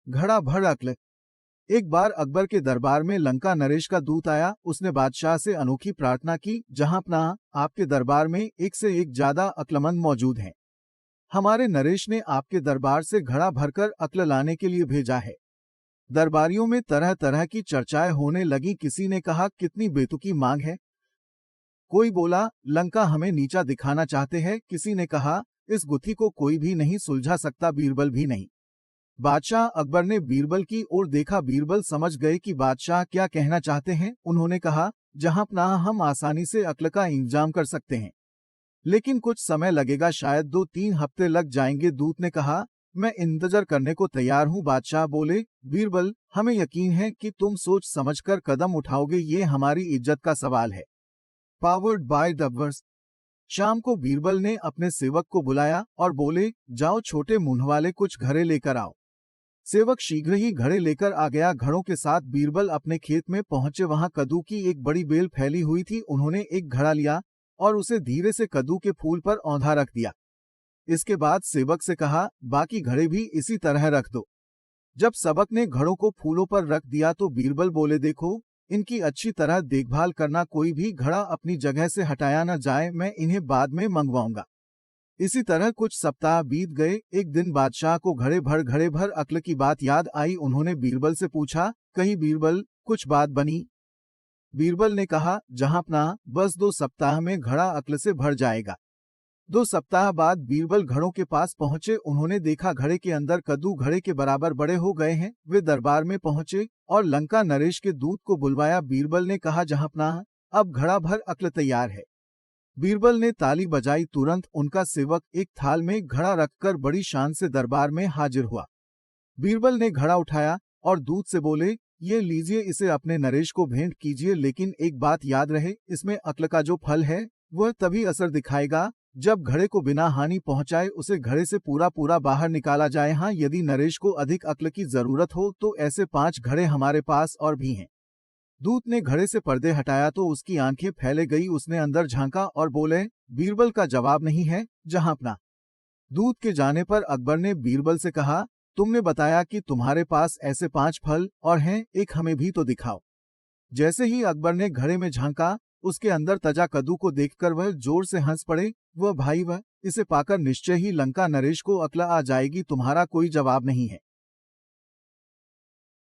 घड़ा भर अक्ल। एक बार अकबर के दरबार में लंका नरेश का दूत आया। उसने बादशाह से अनोखी प्रार्थना की, जहांपनाह, आपके दरबार में एक से एक ज्यादा अक्लमंद मौजूद हैं। हमारे नरेश ने आपके दरबार से घड़ा भरकर अक्ल लाने के लिए भेजा है। दरबारियों में तरह तरह की चर्चाएं होने लगी। किसी ने कहा, कितनी बेतुकी मांग है। कोई बोला, लंका हमें नीचा दिखाना चाहते हैं। किसी ने कहा, इस गुत्थी को कोई भी नहीं सुलझा सकता, बीरबल भी नहीं। बादशाह अकबर ने बीरबल की ओर देखा। बीरबल समझ गए कि बादशाह क्या कहना चाहते हैं। उन्होंने कहा, जहांपनाह, हम आसानी से अक्ल का इंतजाम कर सकते हैं, लेकिन कुछ समय लगेगा, शायद 2-3 हफ्ते लग जाएंगे। दूत ने कहा, मैं इंतजार करने को तैयार हूँ। बादशाह बोले, बीरबल, हमें यकीन है कि तुम सोच समझकर कदम उठाओगे, ये हमारी इज्जत का सवाल है। Powered by dubbers. शाम को बीरबल ने अपने सेवक को बुलाया और बोले, जाओ छोटे मुंह वाले, कुछ घड़े लेकर आओ। सेवक शीघ्र ही घड़े लेकर आ गया। घड़ों के साथ बीरबल अपने खेत में पहुंचे। वहां कद्दू की एक बड़ी बेल फैली हुई थी। उन्होंने एक घड़ा लिया और उसे धीरे से कद्दू के फूल पर औंधा रख दिया। इसके बाद सेवक से कहा, बाकी घड़े भी इसी तरह रख दो। जब सबक ने घड़ों को फूलों पर रख दिया तो बीरबल बोले, देखो, इनकी अच्छी तरह देखभाल करना, कोई भी घड़ा अपनी जगह से हटाया न जाए, मैं इन्हें बाद में मंगवाऊंगा। इसी तरह कुछ सप्ताह बीत गए। एक दिन बादशाह को घड़े भर अक्ल की बात याद आई। उन्होंने बीरबल से पूछा, कहीं बीरबल, कुछ बात बनी? बीरबल ने कहा, जहांपनाह, बस 2 सप्ताह में घड़ा अक्ल से भर जाएगा। 2 सप्ताह बाद बीरबल घड़ों के पास पहुंचे। उन्होंने देखा, घड़े के अंदर कद्दू घड़े के बराबर बड़े हो गए हैं। वे दरबार में पहुंचे और लंका नरेश के दूत को बुलवाया। बीरबल ने कहा, जहांपनाह, अब घड़ा भर अक्ल तैयार है। बीरबल ने ताली बजाई। तुरंत उनका सेवक एक थाल में घड़ा रखकर बड़ी शान से दरबार में हाजिर हुआ। बीरबल ने घड़ा उठाया और दूत से बोले, ये लीजिए, इसे अपने नरेश को भेंट कीजिए, लेकिन एक बात याद रहे, इसमें अक्ल का जो फल है वह तभी असर दिखाएगा जब घड़े को बिना हानि पहुंचाए उसे घड़े से पूरा पूरा बाहर निकाला जाए। हाँ, यदि नरेश को अधिक अक्ल की जरूरत हो तो ऐसे 5 घड़े हमारे पास और भी हैं। दूत ने घड़े से पर्दे हटाया तो उसकी आंखें फैले गई। उसने अंदर झांका और बोले, बीरबल का जवाब नहीं है, जहांपनाह। दूत के जाने पर अकबर ने बीरबल से कहा, तुमने बताया कि तुम्हारे पास ऐसे 5 फल और हैं, एक हमें भी तो दिखाओ। जैसे ही अकबर ने घड़े में झांका, उसके अंदर तजा कद्दू को देखकर वह जोर से हंस पड़े। वह भाई, वह इसे पाकर निश्चय ही लंका नरेश को अक्ल आ जाएगी, तुम्हारा कोई जवाब नहीं है।